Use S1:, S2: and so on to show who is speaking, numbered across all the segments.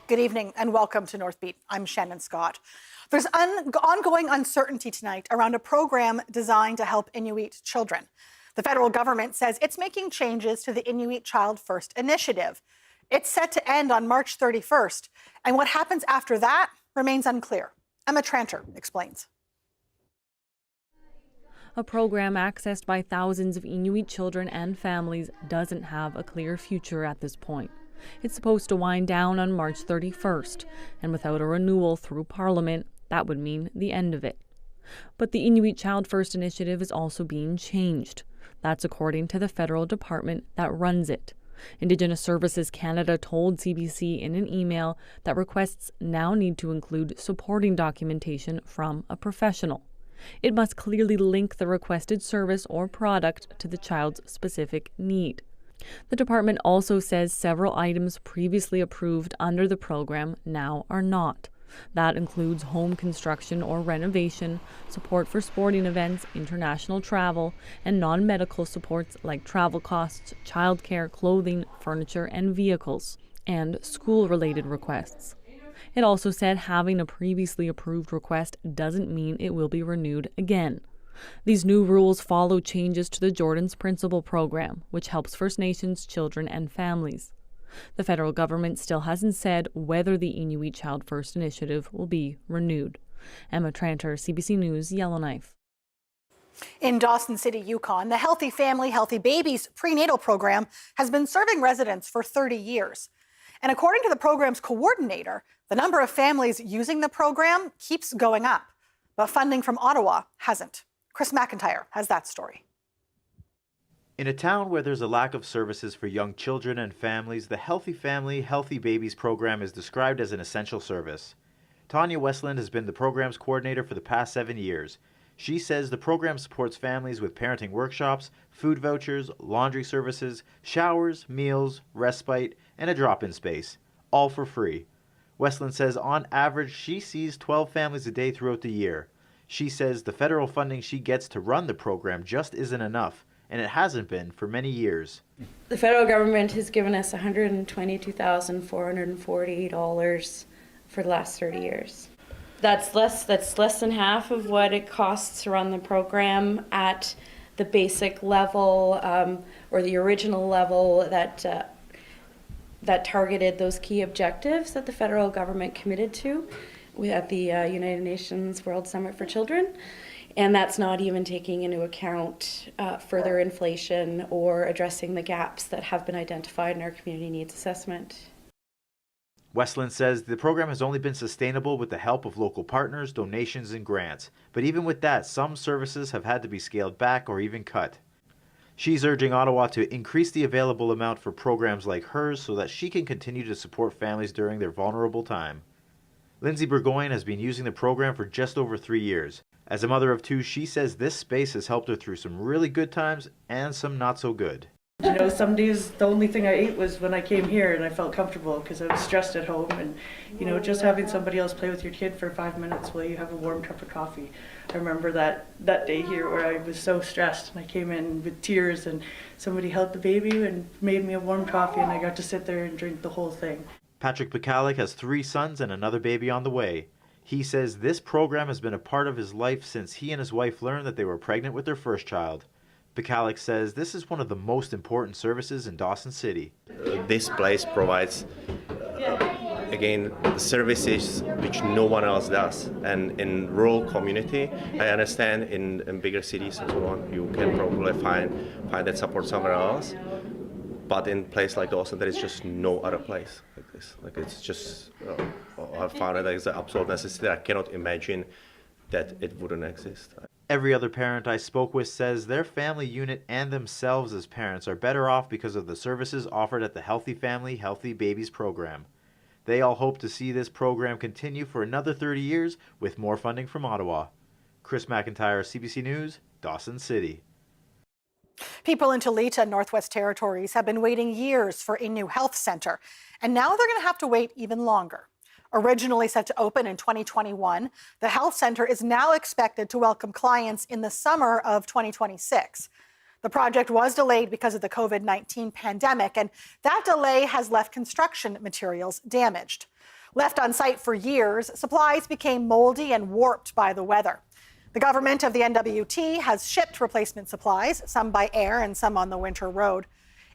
S1: Good evening and welcome to Northbeat. I'm Shannon Scott. There's ongoing uncertainty tonight around a program designed to help Inuit children. The federal government says it's making changes to the Inuit Child First initiative. It's set to end on March 31st, and what happens after that remains unclear. Emma Tranter explains.
S2: A program accessed by thousands of Inuit children and families doesn't have a clear future at this point. It's supposed to wind down on March 31st, and without a renewal through Parliament, that would mean the end of it. But the Inuit Child First initiative is also being changed. That's according to the federal department that runs it. Indigenous Services Canada told CBC in an email that requests now need to include supporting documentation from a professional. It must clearly link the requested service or product to the child's specific need. The department also says several items previously approved under the program now are not. That includes home construction or renovation, support for sporting events, international travel, and non-medical supports like travel costs, childcare, clothing, furniture, and vehicles, and school-related requests. It also said having a previously approved request doesn't mean it will be renewed again. These new rules follow changes to the Jordan's Principle program, which helps First Nations children and families. The federal government still hasn't said whether the Inuit Child First initiative will be renewed. Emma Tranter, CBC News, Yellowknife.
S1: In Dawson City, Yukon, the Healthy Family, Healthy Babies prenatal program has been serving residents for 30 years. And according to the program's coordinator, the number of families using the program keeps going up, but funding from Ottawa hasn't. Chris McIntyre has that story.
S3: In a town where there's a lack of services for young children and families, the Healthy Family, Healthy Babies program is described as an essential service. Tanya Westland has been the program's coordinator for the past 7 years. She says the program supports families with parenting workshops, food vouchers, laundry services, showers, meals, respite, and a drop-in space, all for free. Westland says on average she sees 12 families a day throughout the year. She says the federal funding she gets to run the program just isn't enough, and it hasn't been for many years.
S4: The federal government has given us $122,440 for the last 30 years. That's less than half of what it costs to run the program at the basic level or the original level that targeted those key objectives that the federal government committed to at the United Nations World Summit for Children. And that's not even taking into account further inflation or addressing the gaps that have been identified in our community needs assessment.
S3: Westland says the program has only been sustainable with the help of local partners, donations, and grants. But even with that, some services have had to be scaled back or even cut. She's urging Ottawa to increase the available amount for programs like hers so that she can continue to support families during their vulnerable time. Lindsay Burgoyne has been using the program for just over 3 years. As a mother of two, she says this space has helped her through some really good times and some not so good.
S5: You know, some days the only thing I ate was when I came here and I felt comfortable because I was stressed at home, and you know, just having somebody else play with your kid for 5 minutes while you have a warm cup of coffee. I remember that day here where I was so stressed and I came in with tears and somebody held the baby and made me a warm coffee and I got to sit there and drink the whole thing.
S3: Patrick Pekalik has 3 sons and another baby on the way. He says this program has been a part of his life since he and his wife learned that they were pregnant with their first child. Pekalik says this is one of the most important services in Dawson City.
S6: This place provides, again, services which no one else does. And in rural community, I understand in bigger cities and so on, you can probably find that support somewhere else. But in a place like Dawson, there is just no other place like this. Like it's just, I found it as an absolute necessity. I cannot imagine that it wouldn't exist.
S3: Every other parent I spoke with says their family unit and themselves as parents are better off because of the services offered at the Healthy Family, Healthy Babies program. They all hope to see this program continue for another 30 years with more funding from Ottawa. Chris McIntyre, CBC News, Dawson City.
S1: People in Toledo and Northwest Territories have been waiting years for a new health centre, and now they're going to have to wait even longer. Originally set to open in 2021, the health centre is now expected to welcome clients in the summer of 2026. The project was delayed because of the COVID-19 pandemic, and that delay has left construction materials damaged. Left on site for years, supplies became moldy and warped by the weather. The government of the NWT has shipped replacement supplies, some by air and some on the winter road.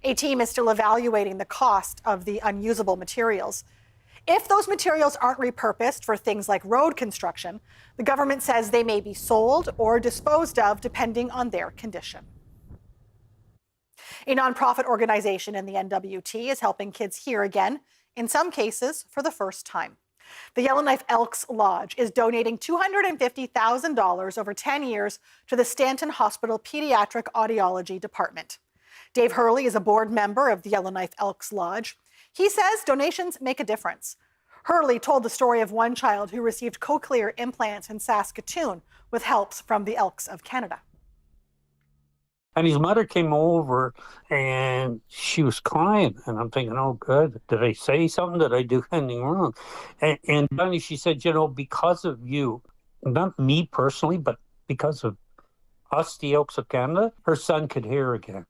S1: A team is still evaluating the cost of the unusable materials. If those materials aren't repurposed for things like road construction, the government says they may be sold or disposed of depending on their condition. A nonprofit organization in the NWT is helping kids hear again, in some cases for the first time. The Yellowknife Elks Lodge is donating $250,000 over 10 years to the Stanton Hospital Pediatric Audiology Department. Dave Hurley is a board member of the Yellowknife Elks Lodge. He says donations make a difference. Hurley told the story of one child who received cochlear implants in Saskatoon with help from the Elks of Canada.
S7: And his mother came over and she was crying. And I'm thinking, oh, good. Did I say something? Did I do anything wrong? And finally she said, you know, because of you, not me personally, but because of us, the Elks of Canada, her son could hear again.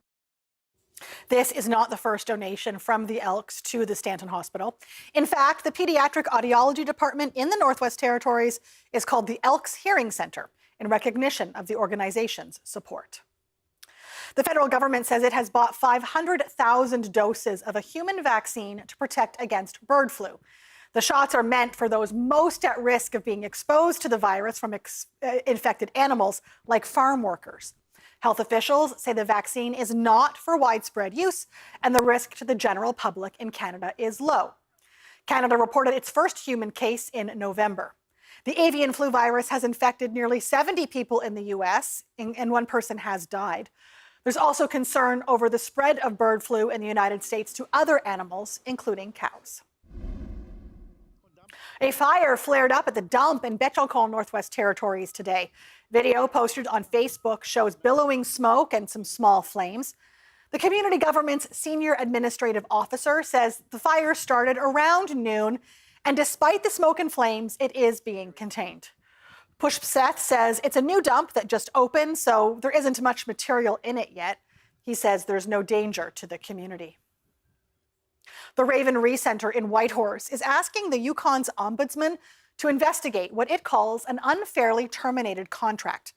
S1: This is not the first donation from the Elks to the Stanton Hospital. In fact, the Pediatric Audiology Department in the Northwest Territories is called the Elks Hearing Center in recognition of the organization's support. The federal government says it has bought 500,000 doses of a human vaccine to protect against bird flu. The shots are meant for those most at risk of being exposed to the virus from infected animals, like farm workers. Health officials say the vaccine is not for widespread use, and the risk to the general public in Canada is low. Canada reported its first human case in November. The avian flu virus has infected nearly 70 people in the U.S., and one person has died. There's also concern over the spread of bird flu in the United States to other animals, including cows. A fire flared up at the dump in Betchelcombe, Northwest Territories today. Video posted on Facebook shows billowing smoke and some small flames. The community government's senior administrative officer says the fire started around noon, and despite the smoke and flames, it is being contained. Push Seth says it's a new dump that just opened, so there isn't much material in it yet. He says there's no danger to the community. The Raven Re Centre in Whitehorse is asking the Yukon's ombudsman to investigate what it calls an unfairly terminated contract.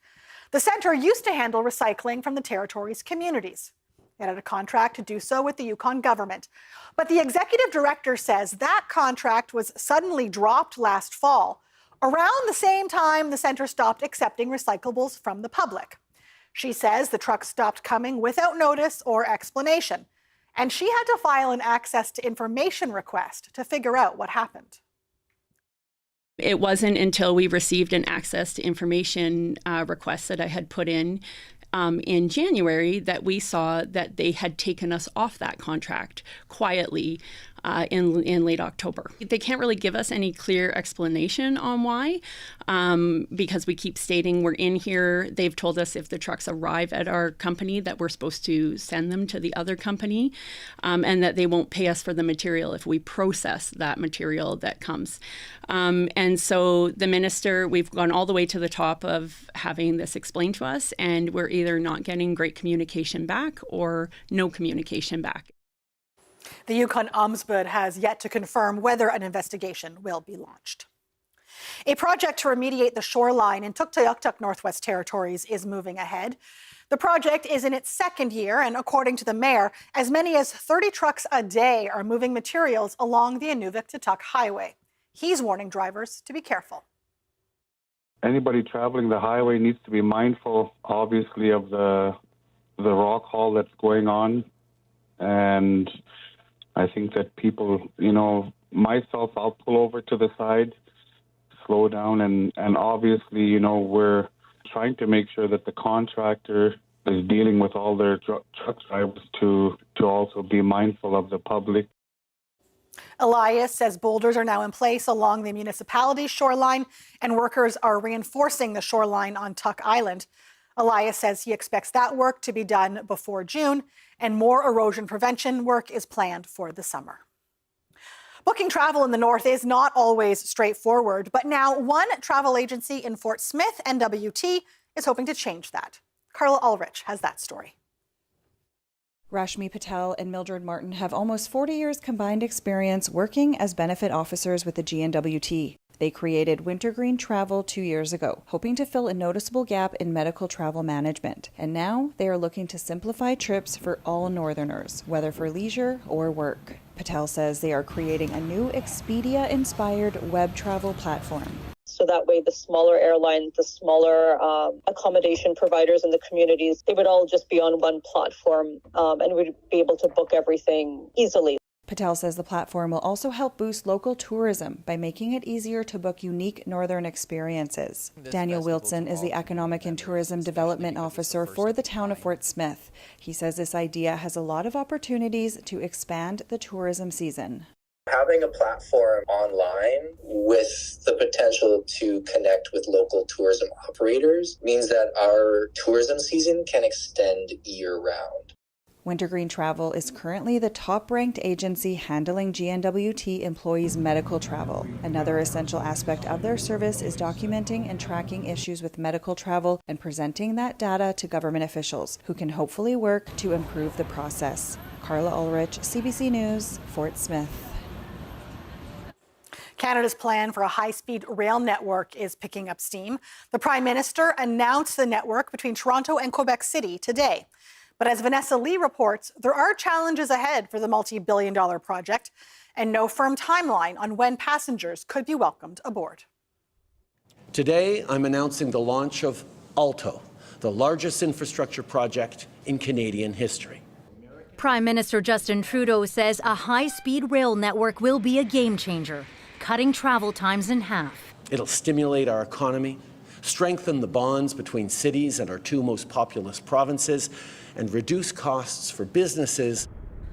S1: The centre used to handle recycling from the territory's communities. It had a contract to do so with the Yukon government. But the executive director says that contract was suddenly dropped last fall, around the same time the centre stopped accepting recyclables from the public. She says the trucks stopped coming without notice or explanation, and she had to file an access to information request to figure out what happened.
S8: It wasn't until we received an access to information request that I had put in January that we saw that they had taken us off that contract quietly in late October. They can't really give us any clear explanation on why, because we keep stating we're in here. They've told us if the trucks arrive at our company that we're supposed to send them to the other company, and that they won't pay us for the material if we process that material that comes. And so the minister, we've gone all the way to the top of having this explained to us, and we're either not getting great communication back or no communication back.
S1: The Yukon Ombudsman has yet to confirm whether an investigation will be launched. A project to remediate the shoreline in Tuktoyaktuk, Northwest Territories is moving ahead. The project is in its second year, and according to the mayor, as many as 30 trucks a day are moving materials along the Inuvik to Tuk highway. He's warning drivers to be careful.
S9: Anybody traveling the highway needs to be mindful, obviously, of the rock haul that's going on. And I think that people, myself, I'll pull over to the side, slow down, and obviously, we're trying to make sure that the contractor is dealing with all their truck drivers to also be mindful of the public.
S1: Elias says boulders are now in place along the municipality's shoreline, and workers are reinforcing the shoreline on Tuk Island. Elias says he expects that work to be done before June, and more erosion prevention work is planned for the summer. Booking travel in the north is not always straightforward, but now one travel agency in Fort Smith, NWT, is hoping to change that. Carla Ulrich has that story.
S10: Rashmi Patel and Mildred Martin have almost 40 years combined experience working as benefit officers with the GNWT. They created Wintergreen Travel 2 years ago, hoping to fill a noticeable gap in medical travel management. And now they are looking to simplify trips for all Northerners, whether for leisure or work. Patel says they are creating a new Expedia-inspired web travel platform.
S11: So that way the smaller airlines, the smaller accommodation providers in the communities, they would all just be on one platform and we'd be able to book everything easily.
S10: Patel says the platform will also help boost local tourism by making it easier to book unique northern experiences. Daniel Wilson is the Economic and Tourism Development Officer for the town of Fort Smith. He says this idea has a lot of opportunities to expand the tourism season.
S12: Having a platform online with the potential to connect with local tourism operators means that our tourism season can extend year-round.
S10: Wintergreen Travel is currently the top-ranked agency handling GNWT employees' medical travel. Another essential aspect of their service is documenting and tracking issues with medical travel and presenting that data to government officials, who can hopefully work to improve the process. Carla Ulrich, CBC News, Fort Smith.
S1: Canada's plan for a high-speed rail network is picking up steam. The Prime Minister announced the network between Toronto and Quebec City today. But as Vanessa Lee reports, there are challenges ahead for the multi-billion-dollar project and no firm timeline on when passengers could be welcomed aboard.
S13: Today, I'm announcing the launch of ALTO, the largest infrastructure project in Canadian history.
S14: Prime Minister Justin Trudeau says a high-speed rail network will be a game-changer, cutting travel times in half.
S13: It'll stimulate our economy, strengthen the bonds between cities and our two most populous provinces, and reduce costs for businesses.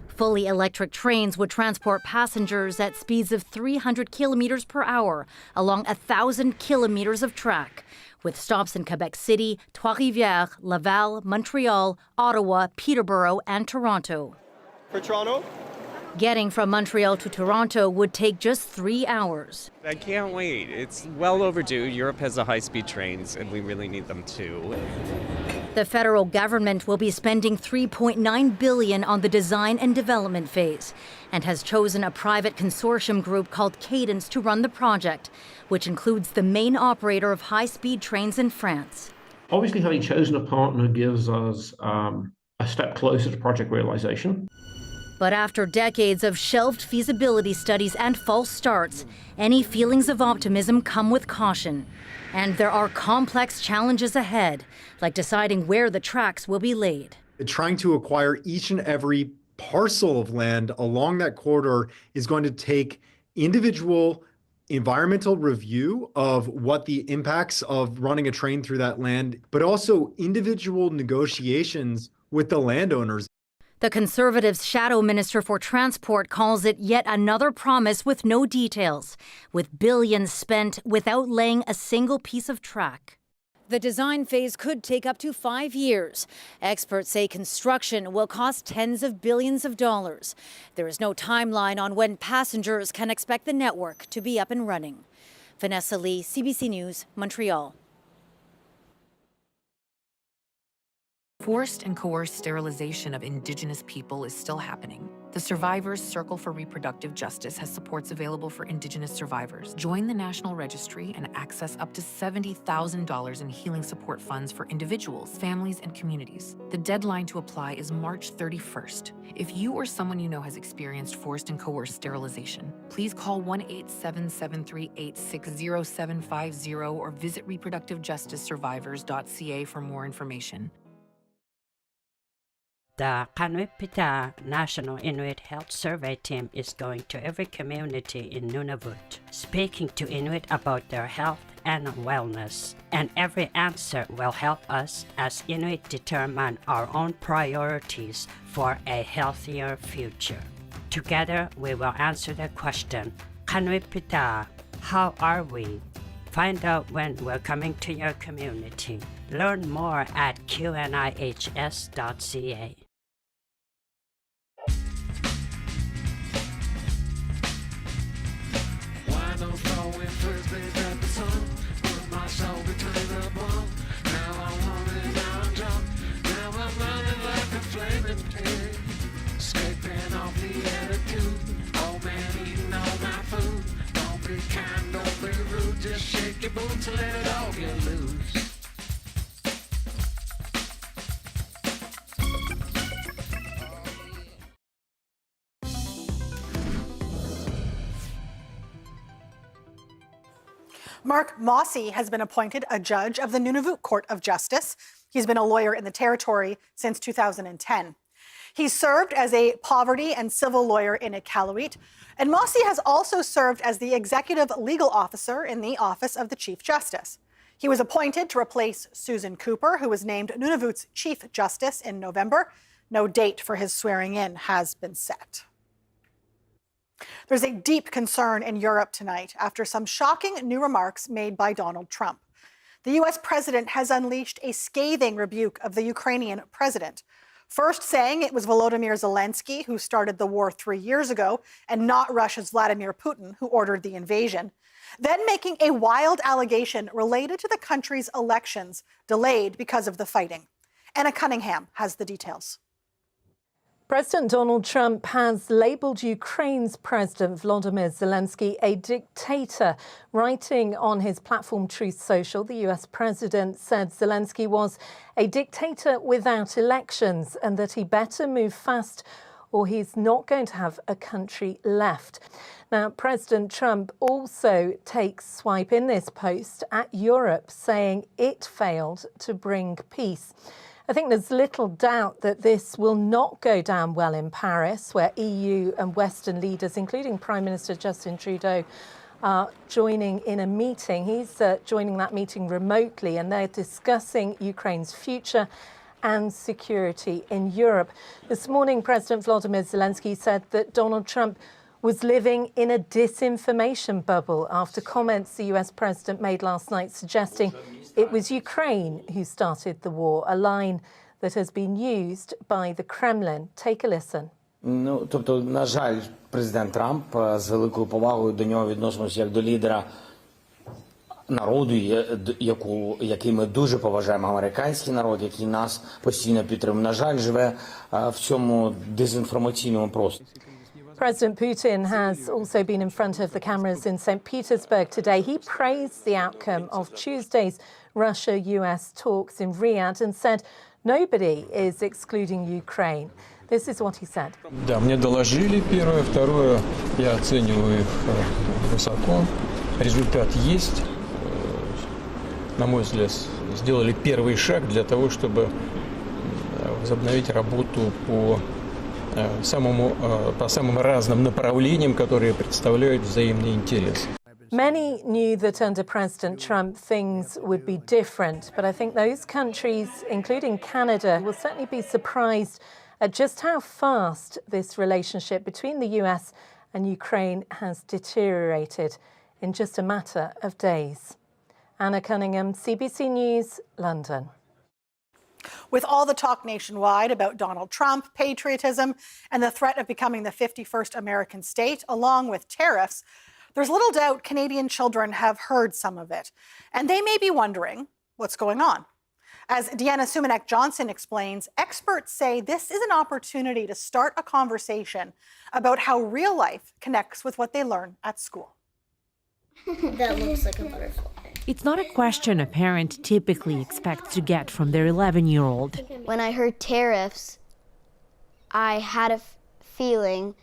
S14: Fully electric trains would transport passengers at speeds of 300 kilometers per hour along 1,000 kilometers of track, with stops in Quebec City, Trois-Rivières, Laval, Montreal, Ottawa, Peterborough, and Toronto.
S15: For Toronto?
S14: Getting from Montreal to Toronto would take just 3 hours.
S16: I can't wait. It's well overdue. Europe has the high-speed trains, and we really need them too.
S14: The federal government will be spending $3.9 billion on the design and development phase and has chosen a private consortium group called Cadence to run the project, which includes the main operator of high-speed trains in France.
S17: Obviously, having chosen a partner gives us a step closer to project realization.
S14: But after decades of shelved feasibility studies and false starts, any feelings of optimism come with caution. And there are complex challenges ahead, like deciding where the tracks will be laid.
S18: Trying to acquire each and every parcel of land along that corridor is going to take individual environmental review of what the impacts of running a train through that land, but also individual negotiations with the landowners.
S14: The Conservatives' shadow minister for transport calls it yet another promise with no details, with billions spent without laying a single piece of track. The design phase could take up to 5 years. Experts say construction will cost tens of billions of dollars. There is no timeline on when passengers can expect the network to be up and running. Vanessa Lee, CBC News, Montreal.
S19: Forced and coerced sterilization of Indigenous people is still happening. The Survivors Circle for Reproductive Justice has supports available for Indigenous survivors. Join the National Registry and access up to $70,000 in healing support funds for individuals, families, and communities. The deadline to apply is March 31st. If you or someone you know has experienced forced and coerced sterilization, please call 1-877-386-0750 or visit reproductivejusticesurvivors.ca for more information.
S20: The Kanwipita National Inuit Health Survey team is going to every community in Nunavut, speaking to Inuit about their health and wellness. And every answer will help us as Inuit determine our own priorities for a healthier future. Together, we will answer the question, Kanwipita, how are we? Find out when we're coming to your community. Learn more at qnihs.ca.
S21: Why don't throw in first base at the sun? Put my soul between the ball. Now I want it, now I'm drunk. Now I'm running like a flaming pig. able to let it all get loose.
S1: Mark Mossy has been appointed a judge of the Nunavut Court of Justice. He's been a lawyer in the territory since 2010. He's served as a poverty and civil lawyer in Iqaluit, and Mossy has also served as the executive legal officer in the Office of the Chief Justice. He was appointed to replace Susan Cooper, who was named Nunavut's Chief Justice in November. No date for his swearing in has been set. There's a deep concern in Europe tonight after some shocking new remarks made by Donald Trump. The U.S. president has unleashed a scathing rebuke of the Ukrainian president, first saying it was Volodymyr Zelensky who started the war 3 years ago and not Russia's Vladimir Putin who ordered the invasion, then making a wild allegation related to the country's elections delayed because of the fighting. Anna Cunningham has the details.
S15: President Donald Trump has labelled Ukraine's President Volodymyr Zelensky a dictator. Writing on his platform Truth Social, the US president said Zelensky was a dictator without elections and that he better move fast or he's not going to have a country left. Now, President Trump also takes swipe in this post at Europe, saying it failed to bring peace. I think there's little doubt that this will not go down well in Paris, where EU and Western leaders, including Prime Minister Justin Trudeau, are joining in a meeting. He's joining that meeting remotely, and they're discussing Ukraine's future and security in Europe. This morning, President Volodymyr Zelensky said that Donald Trump was living in a disinformation bubble after comments the US president made last night suggesting it was Ukraine who started the war, a line that has been used by the Kremlin. Take a listen.
S22: Тобто, на жаль, президент Трамп з великою повагою до нього відносимося як до лідера народу, який ми дуже поважаємо, американський народ, який нас постійно підтримує. На жаль, живе в цьому дезінформаційному просторі.
S15: President Putin has also been in front of the cameras in St. Petersburg today. He praised the outcome of Tuesday's Russia-US talks in Riyadh and said nobody is excluding Ukraine. This is what he said.
S23: Да, мне доложили первое, второе, я оцениваю их высоко. Результат есть. На мой взгляд, сделали первый шаг для того, чтобы возобновить работу по самым разным направлениям, которые представляют взаимный интерес.
S15: Many knew that under President Trump things would be different, but I think those countries, including Canada, will certainly be surprised at just how fast this relationship between the US and Ukraine has deteriorated in just a matter of days. Anna Cunningham, CBC News, London.
S1: With all the talk nationwide about Donald Trump, patriotism, and the threat of becoming the 51st American state, along with tariffs, there's little doubt Canadian children have heard some of it. And they may be wondering what's going on. As Deanna Sumanek-Johnson explains, experts say this is an opportunity to start a conversation about how real life connects with what they learn at school.
S24: That looks like a butterfly.
S25: It's not a question a parent typically expects to get from their 11-year-old.
S24: When I heard tariffs, I had a feeling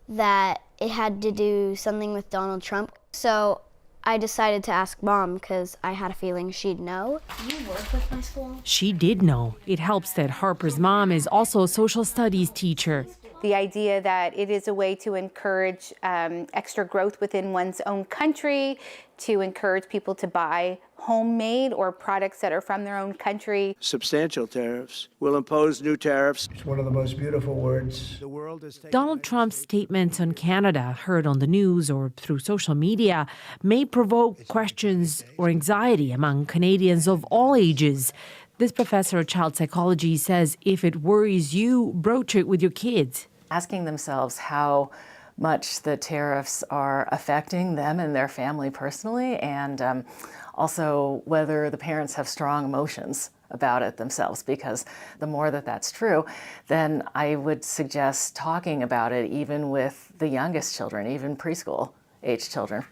S24: that it had to do something with Donald Trump. So I decided to ask Mom because I had a feeling she'd know. Do you work with my school?
S25: She did know. It helps that Harper's mom is also a social studies teacher.
S26: The idea that it is a way to encourage extra growth within one's own country, to encourage people to buy homemade or products that are from their own country.
S27: Substantial tariffs will impose new tariffs. It's one of the most beautiful words. The world is
S25: Donald Trump's statements on Canada, heard on the news or through social media, may provoke questions or anxiety among Canadians of all ages. This professor of child psychology says if it worries you, broach it with your kids.
S28: Asking themselves how much the tariffs are affecting them and their family personally, and also whether the parents have strong emotions about it themselves, because the more that that's true, then I would suggest talking about it even with the youngest children, even preschool age children.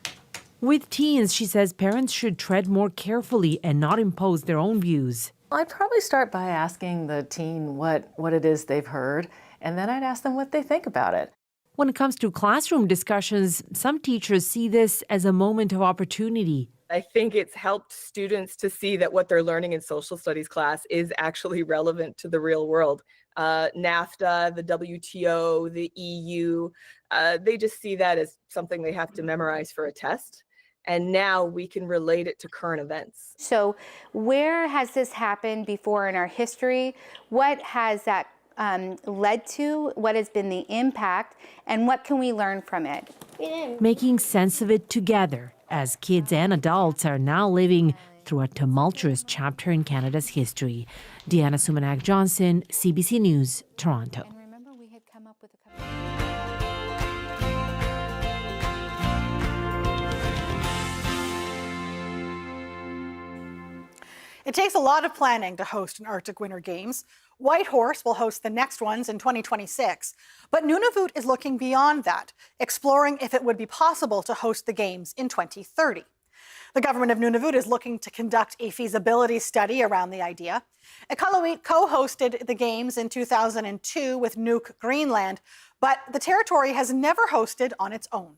S25: With teens, she says parents should tread more carefully and not impose their own views.
S28: I'd probably start by asking the teen what it is they've heard, and then I'd ask them what they think about it.
S25: When it comes to classroom discussions, some teachers see this as a moment of opportunity.
S2: I think it's helped students to see that what they're learning in social studies class is actually relevant to the real world. NAFTA, the WTO, the EU, they just see that as something they have to memorize for a test. And now we can relate it to current events.
S26: So where has this happened before in our history? What has that led to? What has been the impact? And what can we learn from it?
S25: Making sense of it together as kids and adults are now living through a tumultuous chapter in Canada's history. Deanna Sumanak-Johnson, CBC News, Toronto.
S1: It takes a lot of planning to host an Arctic Winter Games. Whitehorse will host the next ones in 2026. But Nunavut is looking beyond that, exploring if it would be possible to host the Games in 2030. The government of Nunavut is looking to conduct a feasibility study around the idea. Iqaluit co-hosted the Games in 2002 with Nuuk, Greenland, but the territory has never hosted on its own.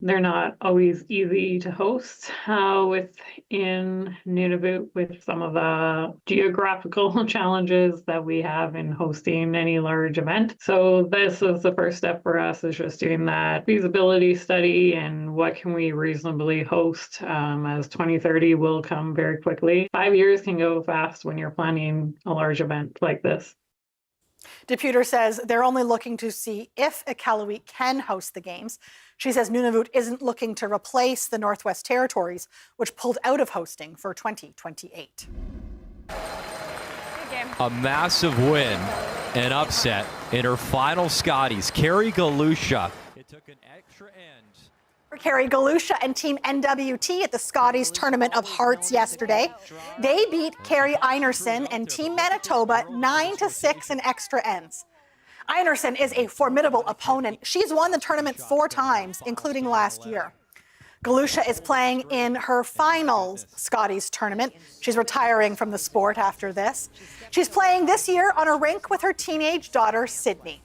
S3: They're not always easy to host within Nunavut with some of the geographical challenges that we have in hosting any large event. So this is the first step for us, is just doing that feasibility study and what can we reasonably host, as 2030 will come very quickly. 5 years can go fast when you're planning a large event like this.
S1: Deputer says they're only looking to see if Iqaluit can host the Games. She says Nunavut isn't looking to replace the Northwest Territories, which pulled out of hosting for 2028.
S4: A massive win and upset in her final Scotties. Carrie Galusha. It took an extra end.
S1: For Carrie Galusha and Team NWT at the Scotties Tournament of Hearts yesterday. They beat Carrie Einarson and Team Manitoba 9-6 in extra ends. Einarson is a formidable opponent. She's won the tournament 4 times, including last year. Galusha is playing in her finals Scotties tournament. She's retiring from the sport after this. She's playing this year on a rink with her teenage daughter, Sydney.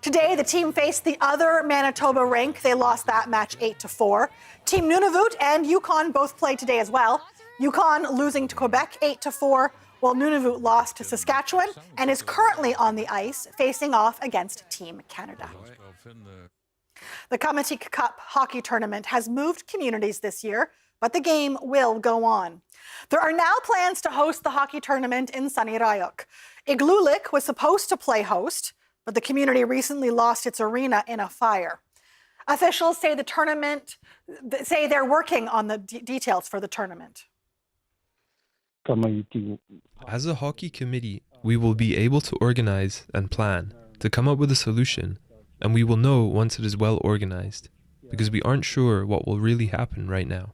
S1: Today, the team faced the other Manitoba rink. They lost that match 8-4. Team Nunavut and Yukon both played today as well. Yukon losing to Quebec 8-4, while Nunavut lost to Saskatchewan and is currently on the ice facing off against Team Canada. The Comitic Cup hockey tournament has moved communities this year, but the game will go on. There are now plans to host the hockey tournament in Sunny Rayok. Iqaluit was supposed to play host, but the community recently lost its arena in a fire. Officials say they're working on the details for the tournament.
S5: As a hockey committee, we will be able to organize and plan to come up with a solution, and we will know once it is well organized, because we aren't sure what will really happen right now.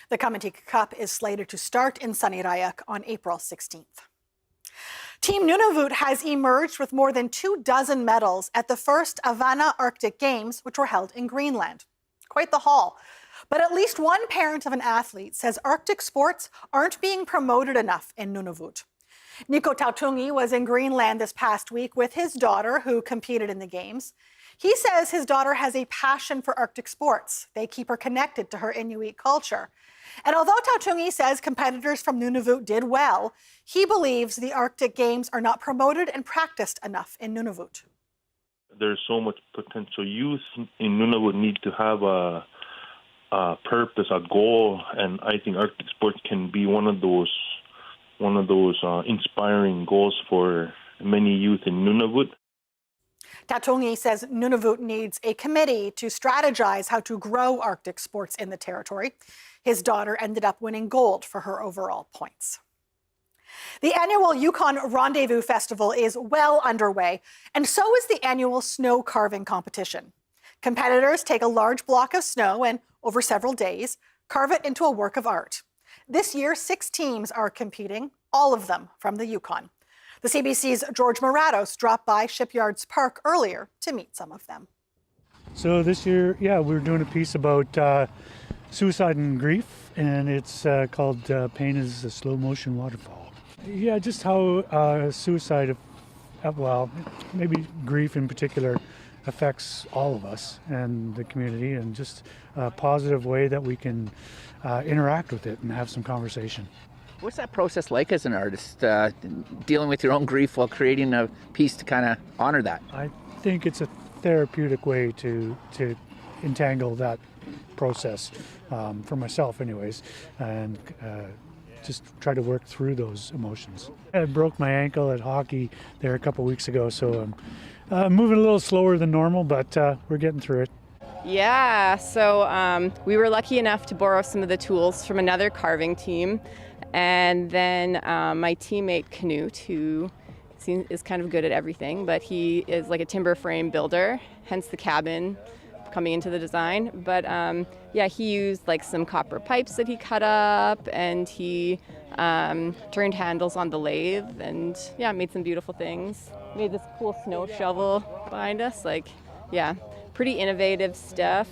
S1: The Comitic Cup is slated to start in Sunny Rayok on April 16th. Team Nunavut has emerged with more than 24 medals at the first Avana Arctic Games, which were held in Greenland. Quite the haul. But at least one parent of an athlete says Arctic sports aren't being promoted enough in Nunavut. Nico Tautungi was in Greenland this past week with his daughter, who competed in the Games. He says his daughter has a passion for Arctic sports. They keep her connected to her Inuit culture. And although Tautungi says competitors from Nunavut did well, he believes the Arctic Games are not promoted and practiced enough in Nunavut.
S6: There's so much potential youth in Nunavut need to have a purpose, a goal, and I think Arctic sports can be one of those inspiring goals for many youth in Nunavut.
S1: Tautungi says Nunavut needs a committee to strategize how to grow Arctic sports in the territory. His daughter ended up winning gold for her overall points. The annual Yukon Rendezvous Festival is well underway, and so is the annual snow carving competition. Competitors take a large block of snow and, over several days, carve it into a work of art. This year, 6 teams are competing, all of them from the Yukon. The CBC's George Morados dropped by Shipyards Park earlier to meet some of them.
S7: So this year, we're doing a piece about suicide and grief, and it's called Pain is a Slow Motion Waterfall. Yeah, just how suicide, well, maybe grief in particular, affects all of us and the community, and just a positive way that we can interact with it and have some conversation.
S8: What's that process like as an artist, dealing with your own grief while creating a piece to kind of honor that?
S7: I think it's a therapeutic way to entangle that process, for myself anyways, and just try to work through those emotions. I broke my ankle at hockey there a couple weeks ago, so I'm moving a little slower than normal, but we're getting through it.
S9: Yeah, so we were lucky enough to borrow some of the tools from another carving team, and then my teammate Knut, who is kind of good at everything, but he is like a timber frame builder, hence the cabin coming into the design. But he used like some copper pipes that he cut up, and he turned handles on the lathe, and made some beautiful things. Made this cool snow shovel behind us, pretty innovative stuff.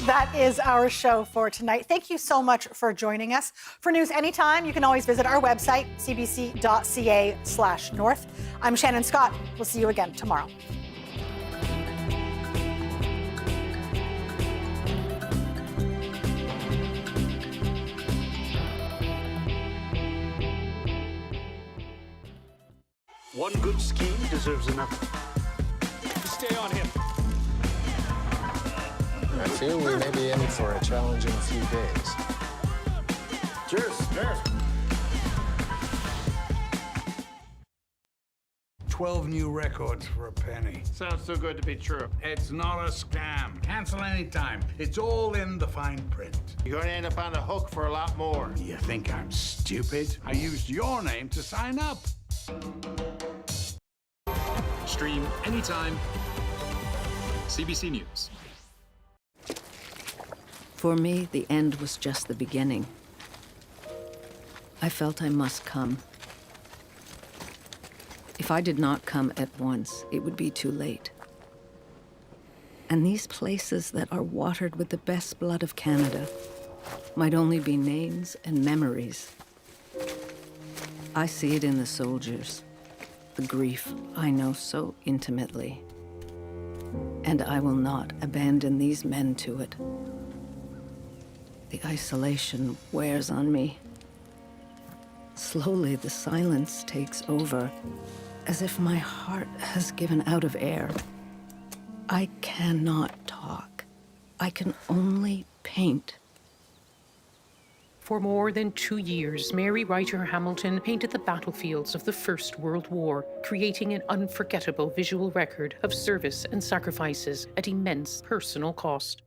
S1: That is our show for tonight. Thank you so much for joining us. For news anytime, you can always visit our website, cbc.ca/north. I'm Shannon Scott. We'll see you again tomorrow.
S21: One good scheme deserves another. Stay on him.
S10: I feel we may be in for a challenging few days.
S21: Cheers. Cheers.
S11: 12 new records for a penny.
S21: Sounds too good to be true.
S11: It's not a scam. Cancel anytime. It's all in the fine print.
S21: You're going to end up on the hook for a lot more.
S11: You think I'm stupid? I used your name to sign up.
S12: Stream anytime. CBC News.
S13: For me, the end was just the beginning. I felt I must come. If I did not come at once, it would be too late. And these places that are watered with the best blood of Canada might only be names and memories. I see it in the soldiers, the grief I know so intimately. And I will not abandon these men to it. The isolation wears on me. Slowly, the silence takes over, as if my heart has given out of air. I cannot talk. I can only paint.
S16: For more than 2 years, Mary Ryder Hamilton painted the battlefields of the First World War, creating an unforgettable visual record of service and sacrifices at immense personal cost.